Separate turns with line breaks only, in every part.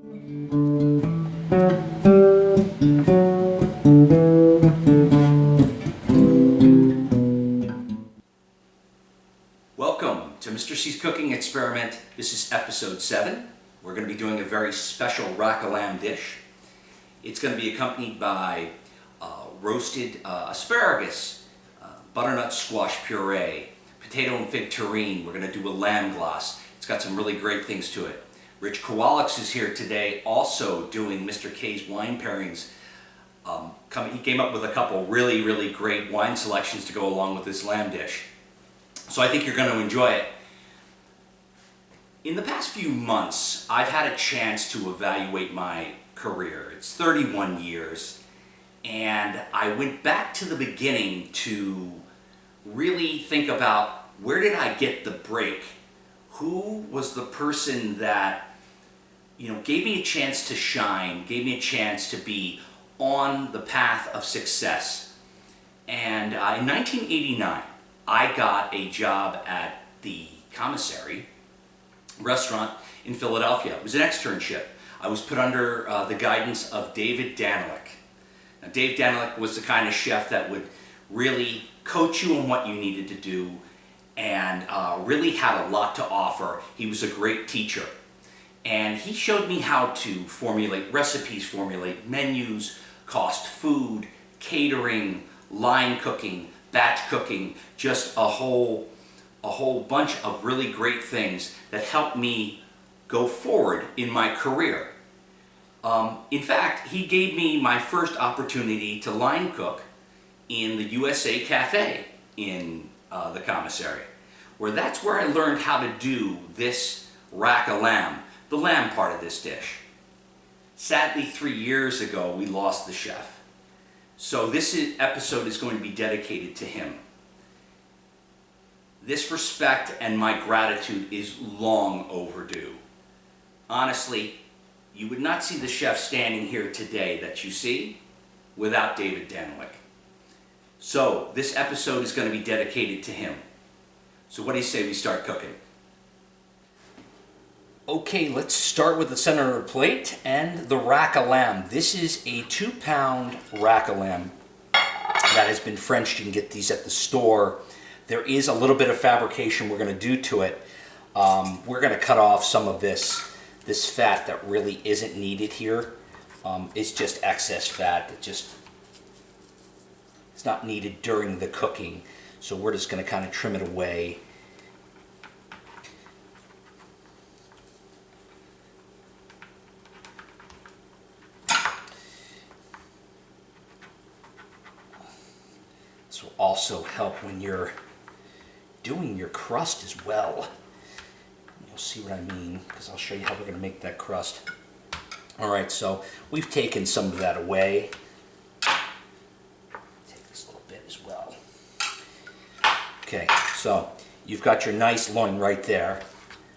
Welcome to Mr. Cee's Cooking Experiment. This is episode 7. We're going to be doing a very special rack of lamb dish. It's going to be accompanied by roasted asparagus, butternut squash puree, potato and fig terrine. We're going to do a lamb glace. It's got some really great things to it. Rich Kowalik is here today, also doing Mr. K's wine pairings. He came up with a couple really great wine selections to go along with this lamb dish. So I think you're going to enjoy it. In the past few months, I've had a chance to evaluate my career. It's 31 years, and I went back to the beginning to really think about, where did I get the break? Who was the person that gave me a chance to shine, gave me a chance to be on the path of success? And in 1989, I got a job at the commissary restaurant in Philadelphia. It was an externship. I was put under the guidance of David Danilik. Now, Dave Danilik was the kind of chef that would really coach you on what you needed to do, and really had a lot to offer. He was a great teacher. And he showed me how to formulate recipes, formulate menus, cost food, catering, line cooking, batch cooking, just a whole bunch of really great things that helped me go forward in my career. In fact, he gave me my first opportunity to line cook in the USA Cafe in the commissary, that's where I learned how to do this rack of lamb, the lamb part of this dish. Sadly, 3 years ago, we lost the chef. So this episode is going to be dedicated to him. This respect and my gratitude is long overdue. Honestly, you would not see the chef standing here today that you see without David Danilik. So this episode is going to be dedicated to him. So what do you say we start cooking? Okay, let's start with the center of the plate and the rack of lamb. This is a 2-pound rack of lamb that has been Frenched. You can get these at the store. There is a little bit of fabrication we're going to do to it. We're going to cut off some of this fat that really isn't needed here. It's just excess fat that it's not needed during the cooking. So we're just going to kind of trim it away. This will also help when you're doing your crust as well. You'll see what I mean, because I'll show you how we're going to make that crust. Alright, so we've taken some of that away. Take this little bit as well. Okay, so you've got your nice loin right there.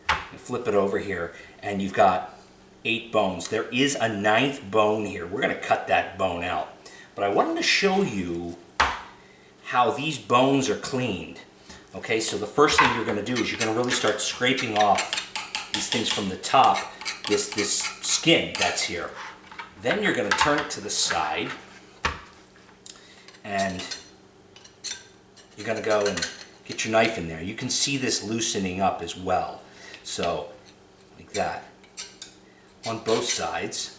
You flip it over here, and you've got 8 bones. There is a 9th bone here. We're going to cut that bone out. But I wanted to show you how these bones are cleaned. Okay, so the first thing you're going to do is you're going to really start scraping off these things from the top, this skin that's here. Then you're going to turn it to the side, and you're going to go and get your knife in there. You can see this loosening up as well. So, like that, on both sides.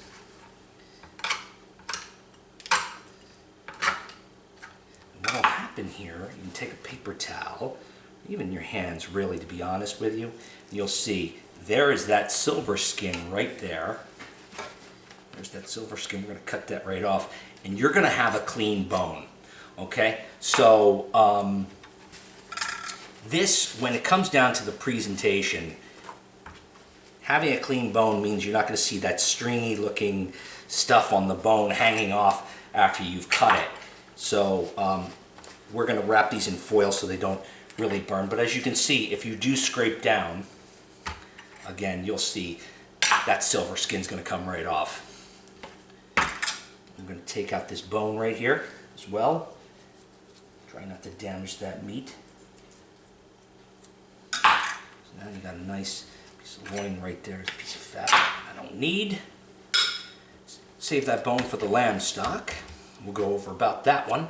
What will happen here, you can take a paper towel, even your hands really, to be honest with you, and you'll see there is that silver skin right there. There's that silver skin. We're going to cut that right off, and you're going to have a clean bone. Okay, so this, when it comes down to the presentation, having a clean bone means you're not going to see that stringy looking stuff on the bone hanging off after you've cut it. So we're going to wrap these in foil so they don't really burn. But as you can see, if you do scrape down, again, you'll see that silver skin's going to come right off. I'm going to take out this bone right here as well. Try not to damage that meat. So now you got a nice piece of loin right there, a piece of fat.
don't need. Save that bone for the lamb stock. We'll go over about that one.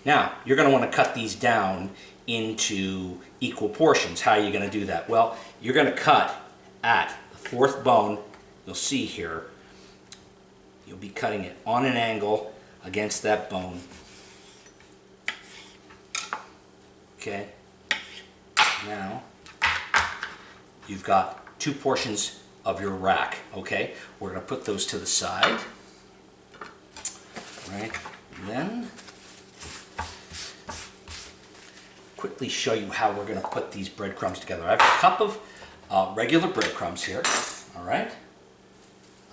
Now, you're going to want to cut these down into equal portions. How are you going to do that? Well, you're going to cut at the fourth bone. You'll see here, you'll be cutting it on an angle against that bone. Okay. Now, you've got 2 portions of your rack. Okay. We're going to put those to the side. Right. And then, quickly show you how we're going to put these breadcrumbs together. I have a cup of regular breadcrumbs here. All right.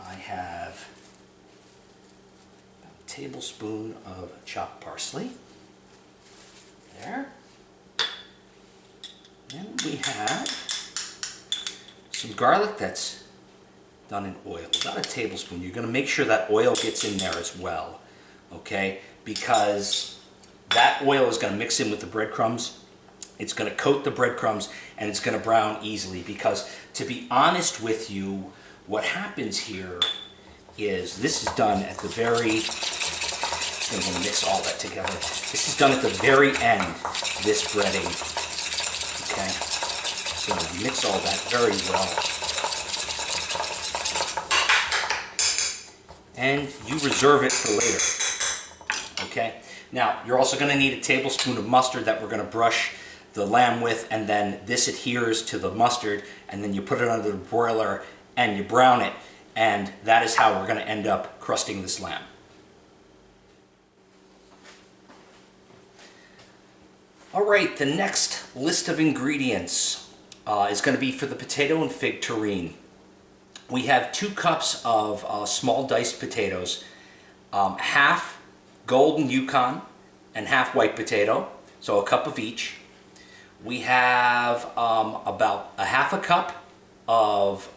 I have about a tablespoon of chopped parsley. There. And we have some garlic that's done in oil, about a tablespoon. You're going to make sure that oil gets in there as well, okay? Because that oil is going to mix in with the breadcrumbs. It's going to coat the breadcrumbs and it's going to brown easily, because to be honest with you, what happens here is this is done at the very, I'm going to mix all that together. This is done at the very end, this breading. Okay, so mix all that very well. And you reserve it for later. Okay, now you're also going to need a tablespoon of mustard that we're going to brush the lamb with, and then this adheres to the mustard, and then you put it under the broiler and you brown it, and that is how we're going to end up crusting this lamb. All right, the next list of ingredients is going to be for the potato and fig terrine. We have 2 cups of small diced potatoes, half golden Yukon and half white potato, so a cup of each. We have about a half a cup of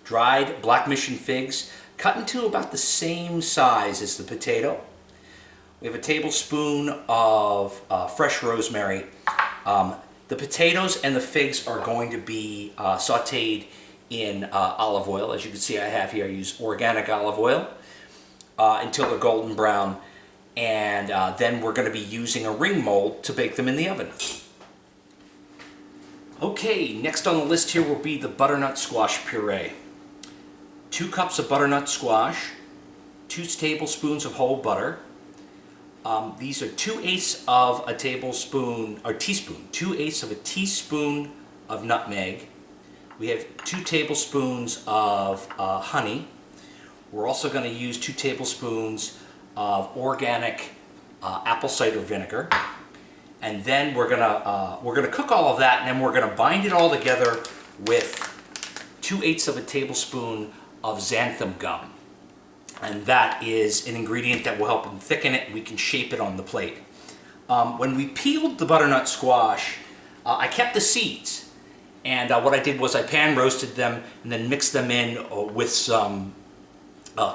dried black mission figs, cut into about the same size as the potato. We have a tablespoon of fresh rosemary. The potatoes and the figs are going to be sauteed in olive oil. As you can see, I have here, I use organic olive oil until they're golden brown. And then we're going to be using a ring mold to bake them in the oven. Okay, next on the list here will be the butternut squash puree. 2 cups of butternut squash, 2 tablespoons of whole butter. These are 2/8 of a tablespoon, or teaspoon, 2/8 of a teaspoon of nutmeg. We have 2 tablespoons of honey. We're also going to use 2 tablespoons of organic apple cider vinegar. And then we're gonna cook all of that, and then we're gonna bind it all together with 2/8 of a tablespoon of xanthan gum. And that is an ingredient that will help thicken it. We can shape it on the plate. When we peeled the butternut squash, I kept the seeds. And what I did was I pan roasted them and then mixed them in with some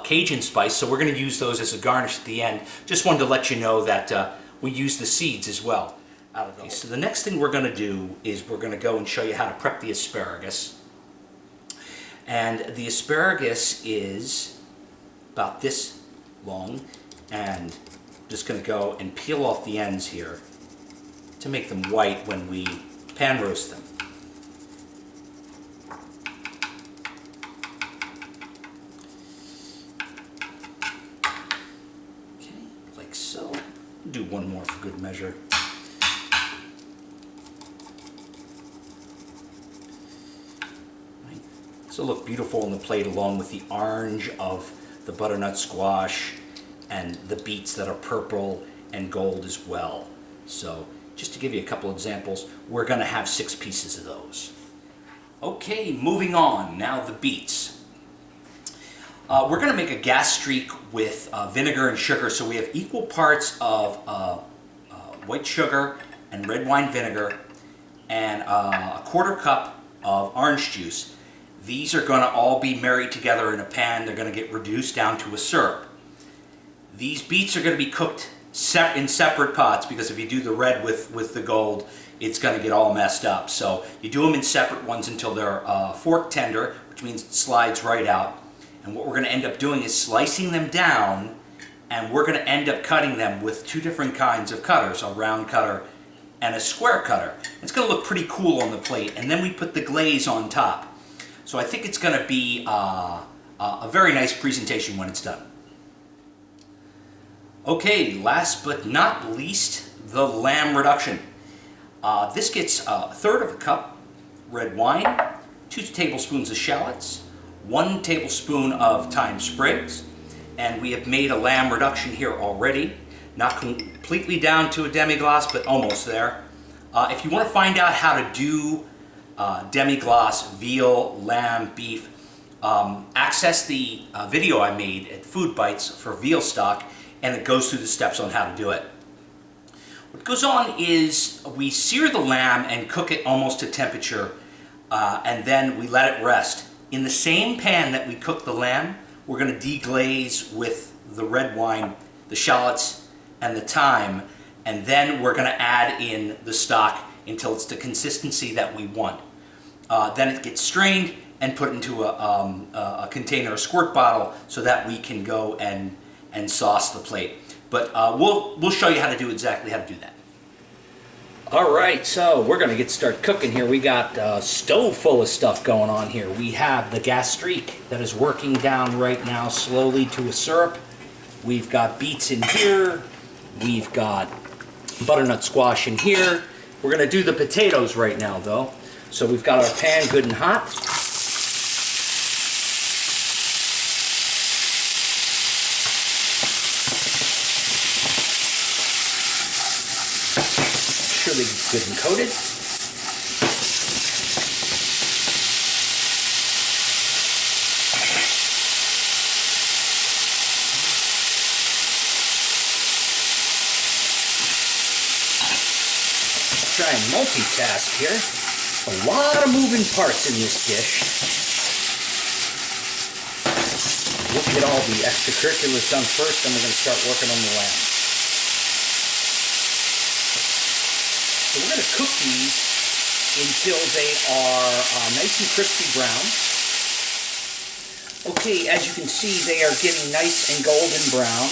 Cajun spice. So we're going to use those as a garnish at the end. Just wanted to let you know that we use the seeds as well. Okay, so the next thing we're going to do is we're going to go and show you how to prep the asparagus. And the asparagus is about this long, and I'm just going to go and peel off the ends here to make them white when we pan roast them. Okay, like so. Do one more for good measure. Right. This will look beautiful on the plate along with the orange of the butternut squash and the beets that are purple and gold as well. So just to give you a couple examples, we're going to have 6 pieces of those. Okay, moving on. Now the beets. We're going to make a gas streak with vinegar and sugar, so we have equal parts of white sugar and red wine vinegar and a 1/4 cup of orange juice. These are going to all be married together in a pan. They're going to get reduced down to a syrup. These beets are going to be cooked in separate pots, because if you do the red with the gold, it's going to get all messed up. So you do them in separate ones until they're fork tender, which means it slides right out. And what we're going to end up doing is slicing them down, and we're going to end up cutting them with two different kinds of cutters, a round cutter and a square cutter. It's going to look pretty cool on the plate, and then we put the glaze on top. So I think it's going to be a very nice presentation when it's done. Okay, last but not least, the lamb reduction. This gets a third of a cup red wine, 2 tablespoons of shallots, 1 tablespoon of thyme sprigs, and we have made a lamb reduction here already. Not completely down to a demi-glace, but almost there. If you want to find out how to do demi-glace veal, lamb, beef, access the video I made at Food Bites for veal stock, and it goes through the steps on how to do it. What goes on is we sear the lamb and cook it almost to temperature, and then we let it rest. In the same pan that we cook the lamb, we're going to deglaze with the red wine, the shallots, and the thyme, and then we're going to add in the stock until it's the consistency that we want. Then it gets strained and put into a container, a squirt bottle, so that we can go and sauce the plate. But we'll show you how to do exactly how to do that. All right, so we're going to start cooking here. We got a stove full of stuff going on here. We have the gastrique that is working down right now slowly to a syrup. We've got beets in here. We've got butternut squash in here. We're going to do the potatoes right now, though. So we've got our pan good and hot. Make sure they're good and coated. Try and multitask here. A lot of moving parts in this dish. We'll get all the extracurriculars done first, then we're going to start working on the lamb. So we're going to cook these until they are nice and crispy brown. Okay, as you can see, they are getting nice and golden brown.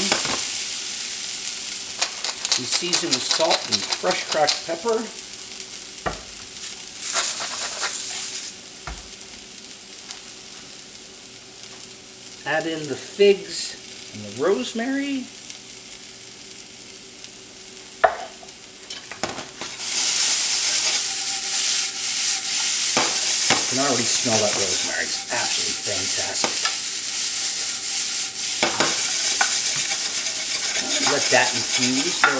We season with salt and fresh cracked pepper. Add in the figs and the rosemary. You can already smell that rosemary. It's absolutely fantastic. Let that infuse for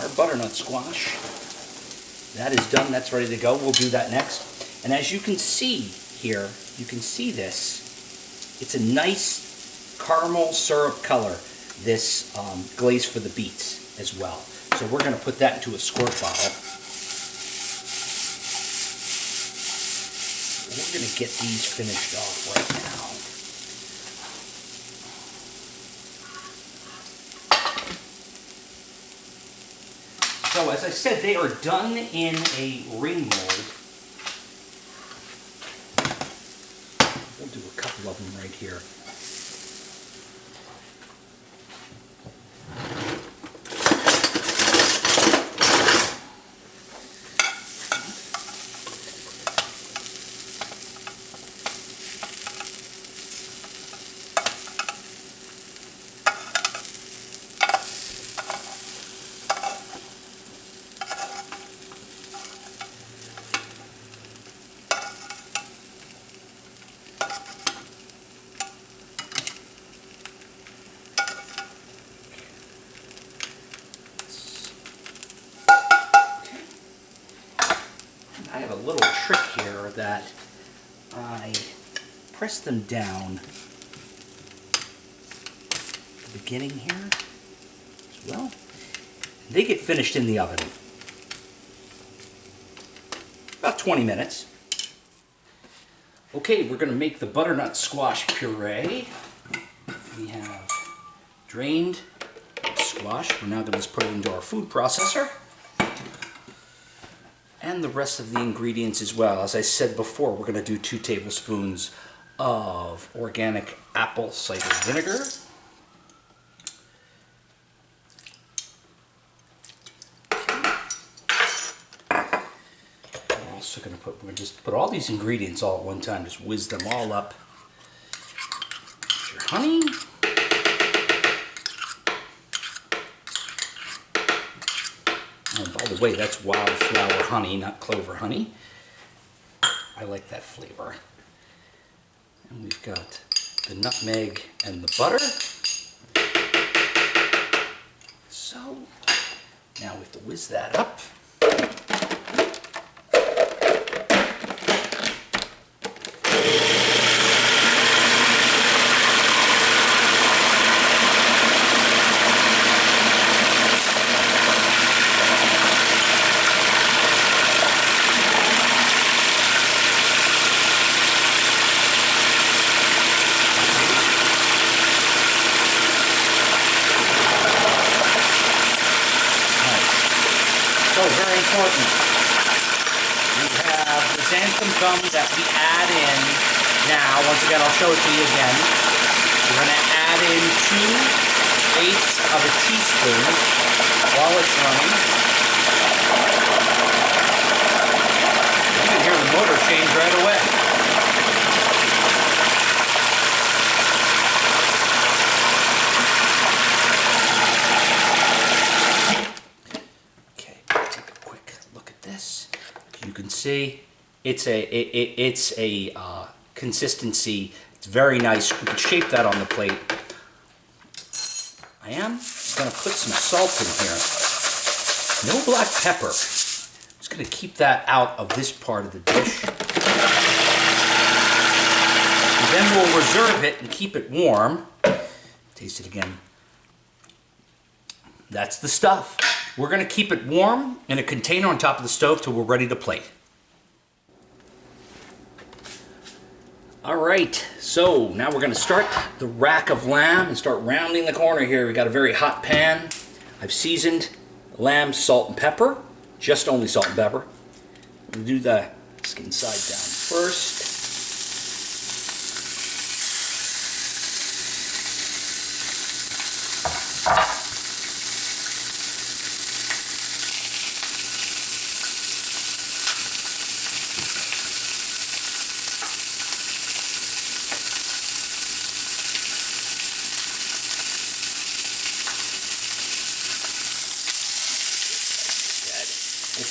our butternut squash. That is done. That's ready to go. We'll do that next. And as you can see here, you can see this. It's a nice caramel syrup color, this glaze for the beets as well. So we're going to put that into a squirt bottle. We're going to get these finished off right now. So as I said, they are done in a ring mold. We'll do a couple of them right here. I have a little trick here that I press them down at the beginning here as well. They get finished in the oven. About 20 minutes. Okay, we're going to make the butternut squash puree. We have drained squash. We're now going to put it into our food processor. And the rest of the ingredients as well. As I said before, we're going to do 2 tablespoons of organic apple cider vinegar. We're also going to we're just put all these ingredients all at one time, just whiz them all up. Your honey. And by the way, that's wildflower honey, not clover honey. I like that flavor. And we've got the nutmeg and the butter. So now we have to whiz that up. Very important. We have the xanthan gum that we add in now. Once again, I'll show it to you again. We're going to add in 2/8 of a teaspoon while it's running. You can hear the motor change right away. You can see it's a consistency. It's very nice. We can shape that on the plate. I am going to put some salt in here. No black pepper. I'm just going to keep that out of this part of the dish. And then we'll reserve it and keep it warm. Taste it again. That's the stuff. We're going to keep it warm in a container on top of the stove till we're ready to plate. All right, so now we're going to start the rack of lamb and start rounding the corner here. We got a very hot pan. I've seasoned lamb, salt, and pepper. Just only salt and pepper. I'm going to do the skin side down first.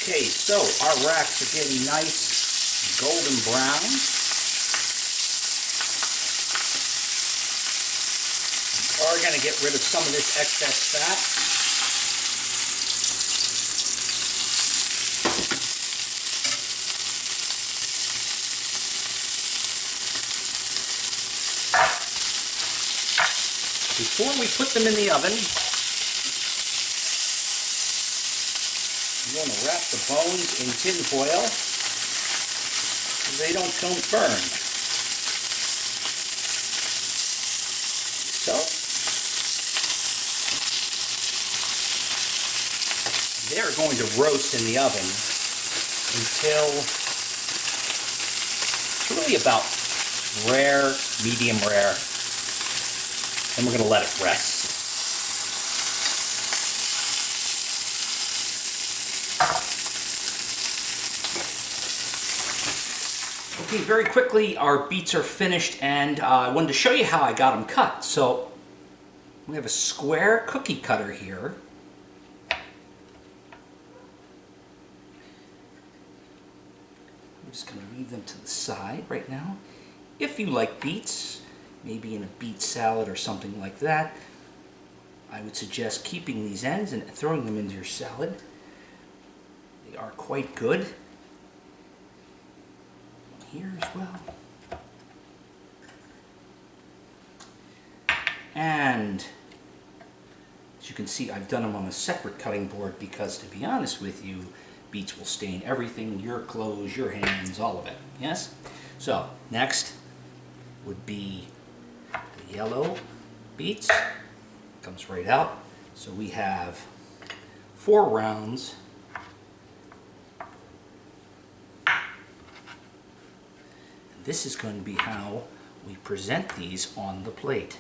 Okay, so our racks are getting nice golden brown. We are going to get rid of some of this excess fat. Before we put them in the oven, I'm going to wrap the bones in tin foil so they don't burn. So, they're going to roast in the oven until it's really about rare, medium rare. Then we're going to let it rest. Okay, very quickly, our beets are finished, and I wanted to show you how I got them cut. So, we have a square cookie cutter here. I'm just going to leave them to the side right now. If you like beets, maybe in a beet salad or something like that, I would suggest keeping these ends and throwing them into your salad. They are quite good. Here as well. And as you can see, I've done them on a separate cutting board because, to be honest with you, beets will stain everything, your clothes, your hands, all of it. Yes? So, next would be the yellow beets. Comes right out. So we have 4 rounds. This is going to be how we present these on the plate.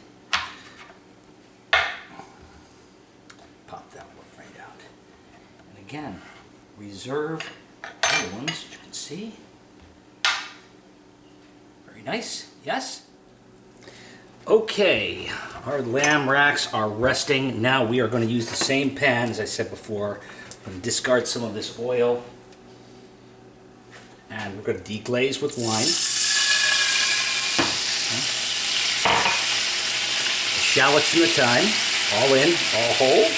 Pop that one right out. And again, reserve other ones, as you can see. Very nice, yes? Okay, our lamb racks are resting. Now we are going to use the same pan, as I said before. I'm going to discard some of this oil. And we're going to deglaze with wine. The shallots and the thyme, all in, all whole.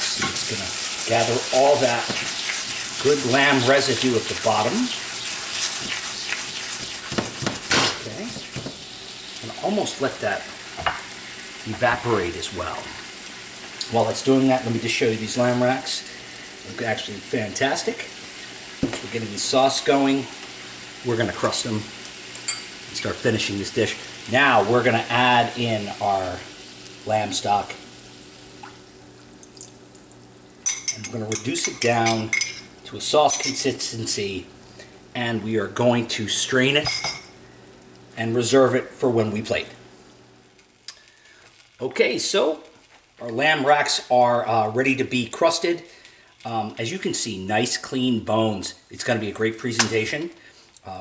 See, it's going to gather all that good lamb residue at the bottom. Okay. And almost let that evaporate as well. While it's doing that, let me just show you these lamb racks. Look actually fantastic. Once we're getting the sauce going, we're going to crust them and start finishing this dish. Now we're going to add in our lamb stock. And we're going to reduce it down to a sauce consistency, and we are going to strain it and reserve it for when we plate. Okay, so our lamb racks are ready to be crusted. As you can see, nice clean bones. It's going to be a great presentation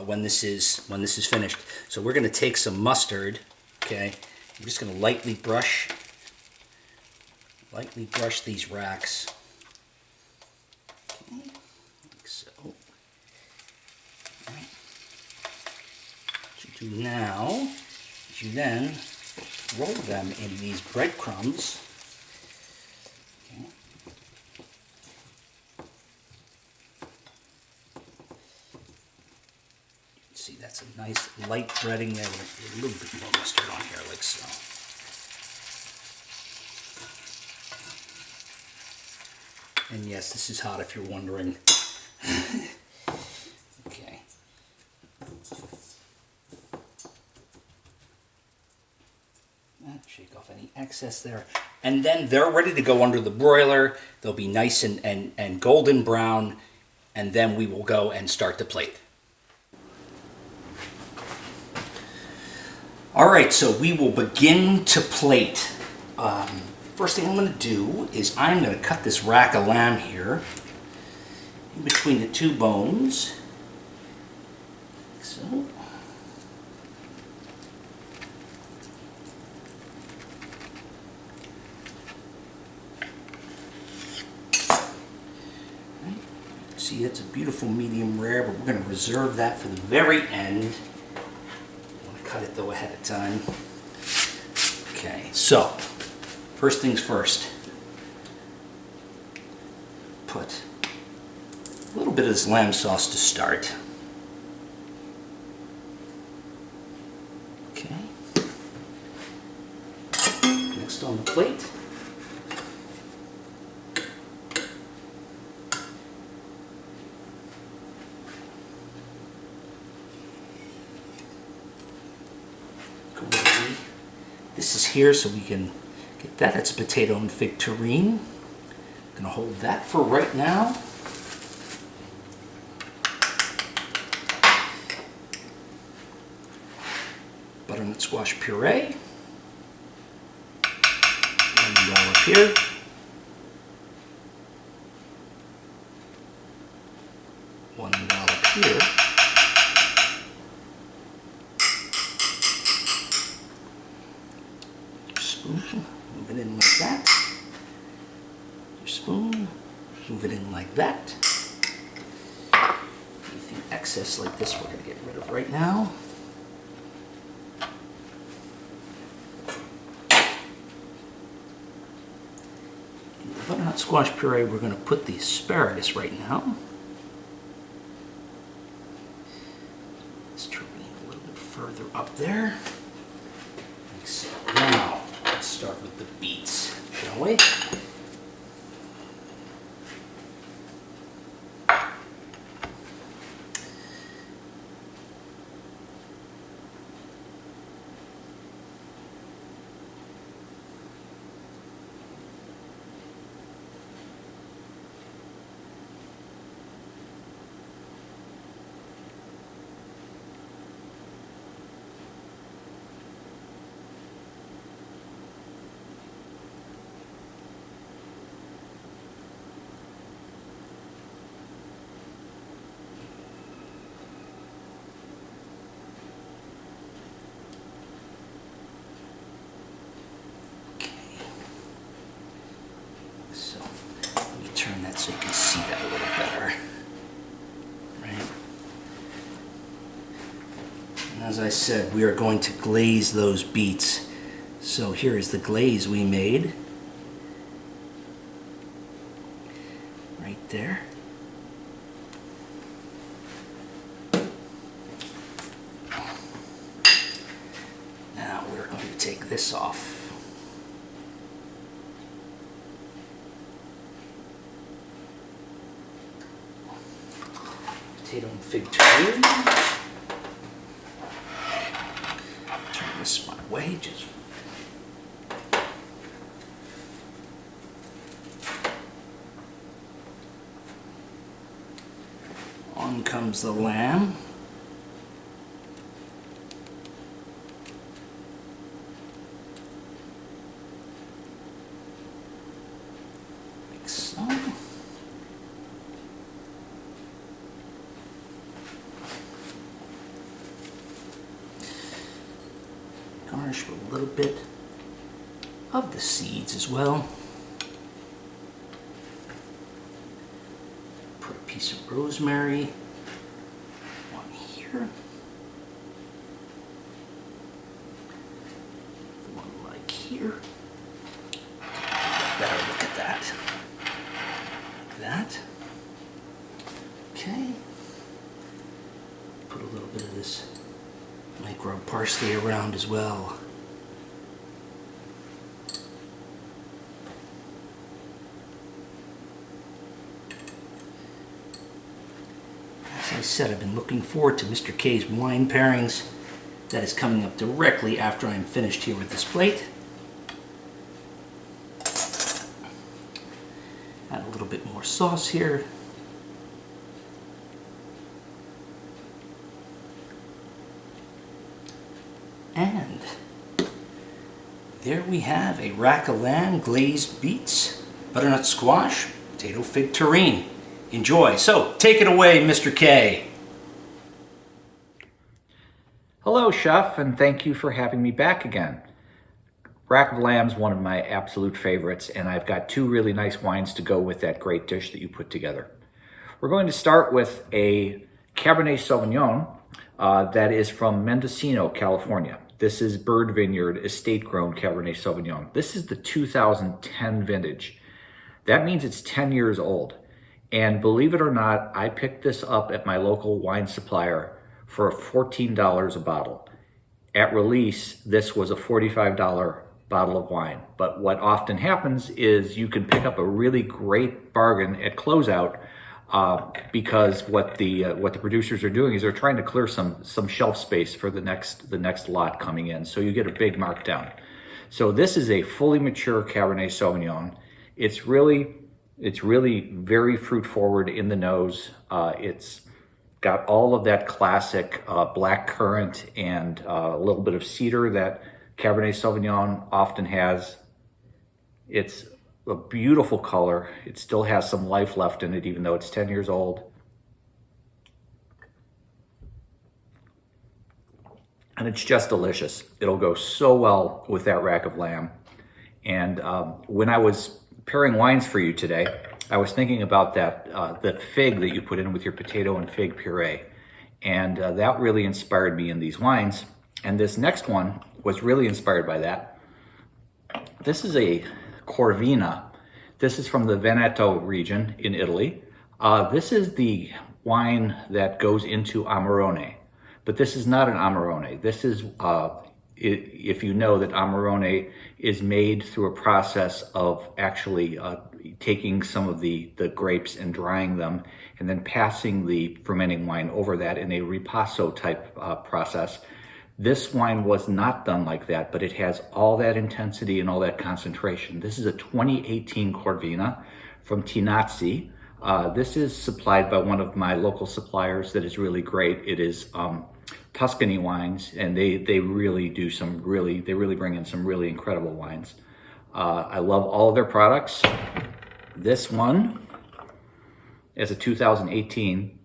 when this is finished. So we're going to take some mustard. Okay, I'm just going to lightly brush these racks. Okay, like so. Right. What you do now is you then roll them in these breadcrumbs. See, that's a nice light breading there with a little bit more mustard on here, like so. And yes, this is hot if you're wondering. Okay. Shake off any excess there. And then they're ready to go under the broiler. They'll be nice and golden brown. And then we will go and start the plate. All right, so we will begin to plate. First thing I'm going to do is I'm going to cut this rack of lamb here in between the two bones, like so. Right. See, that's a beautiful medium rare, but we're going to reserve that for the very end. Cut it though ahead of time. Okay, so first things first. Put a little bit of this lamb sauce to start. Okay. Next on the plate. This is here so we can get that. That's potato and fig terrine. I'm gonna hold that for right now. Butternut squash puree. Lemon roll up here. One dollop here. Move it in like that. Your spoon, move it in like that. Anything excess like this we're going to get rid of right now. In the butternut squash puree, we're going to put the asparagus right now. This terrine a little bit further up there. Like so. Now, let's start with the beets, shall we? As I said, we are going to glaze those beets. So here is the glaze we made. Right there. Now we're going to take this off. Potato and fig terrine. Turn this my way, just on comes the lamb. Like so. Garnish with a little bit of the seeds as well. Put a piece of rosemary, one here, one like here. Better look at that. Like that. Okay. Put a little bit of this micro parsley around as well. As I said, I've been looking forward to Mr. K's wine pairings. That is coming up directly after I'm finished here with this plate. Add a little bit more sauce here. And there we have a rack of lamb, glazed beets, butternut squash, potato fig terrine. Enjoy. So, take it away, Mr. K.
Hello, Chef, and thank you for having me back again. Rack of Lamb is one of my absolute favorites, and I've got two really nice wines to go with that great dish that you put together. We're going to start with a Cabernet Sauvignon that is from Mendocino, California. This is Bird Vineyard Estate Grown Cabernet Sauvignon. This is the 2010 vintage. That means it's 10 years old. And believe it or not, I picked this up at my local wine supplier for $14 a bottle. At release, this was a $45 bottle of wine. But what often happens is you can pick up a really great bargain at closeout because what the producers are doing is they're trying to clear some shelf space for the next lot coming in. So you get a big markdown. So this is a fully mature Cabernet Sauvignon. It's really very fruit forward in the nose. It's got all of that classic black currant and a little bit of cedar that Cabernet Sauvignon often has. It's a beautiful color. It still has some life left in it, even though it's 10 years old. And it's just delicious. It'll go so well with that rack of lamb. And when I was pairing wines for you today, I was thinking about that fig that you put in with your potato and fig puree. And that really inspired me in these wines. And this next one was really inspired by that. This is a Corvina. This is from the Veneto region in Italy. This is the wine that goes into Amarone, but this is not an Amarone. This is, if you know that Amarone is made through a process of actually taking some of the grapes and drying them and then passing the fermenting wine over that in a ripasso type process. This wine was not done like that, but it has all that intensity and all that concentration. This is a 2018 Corvina from Tinazzi. This is supplied by one of my local suppliers that is really great. It is Tuscany wines, and they really do they really bring in some really incredible wines. I love all of their products. This one is a 2018.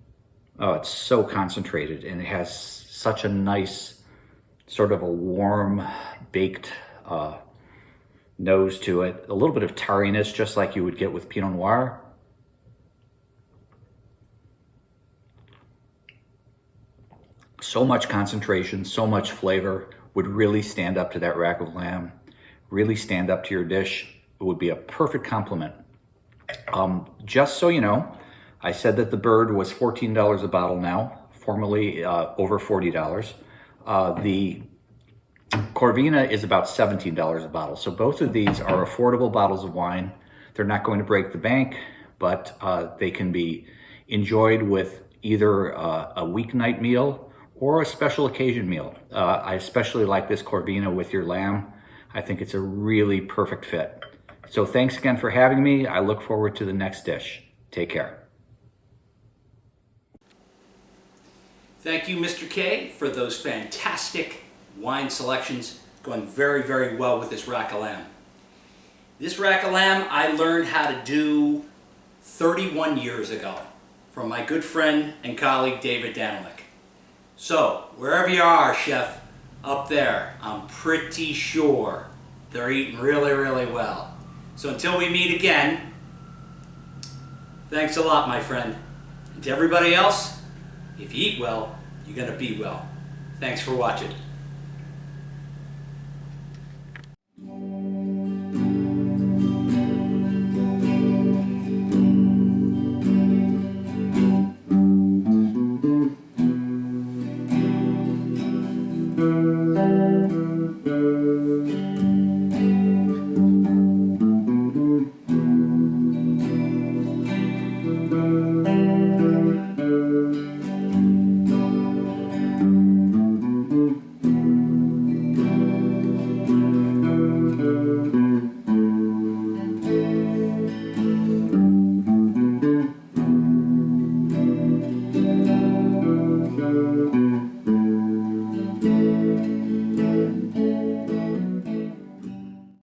Oh, it's so concentrated, and it has such a nice, sort of a warm, baked nose to it. A little bit of tarriness, just like you would get with Pinot Noir. So much concentration, so much flavor would really stand up to that rack of lamb, really stand up to your dish. It would be a perfect complement. Just so you know, I said that the bird was $14 a bottle now, formerly over $40. The Corvina is about $17 a bottle. So both of these are affordable bottles of wine. They're not going to break the bank, but they can be enjoyed with either a weeknight meal or a special occasion meal. I especially like this Corvina with your lamb. I think it's a really perfect fit. So thanks again for having me. I look forward to the next dish. Take care.
Thank you, Mr. K, for those fantastic wine selections, going very, very well with this rack of lamb. This rack of lamb I learned how to do 31 years ago from my good friend and colleague David Danilick. So, wherever you are, chef, up there, I'm pretty sure they're eating really, really well. So until we meet again, thanks a lot, my friend. And to everybody else, if you eat well, you're going to be well. Thanks for watching.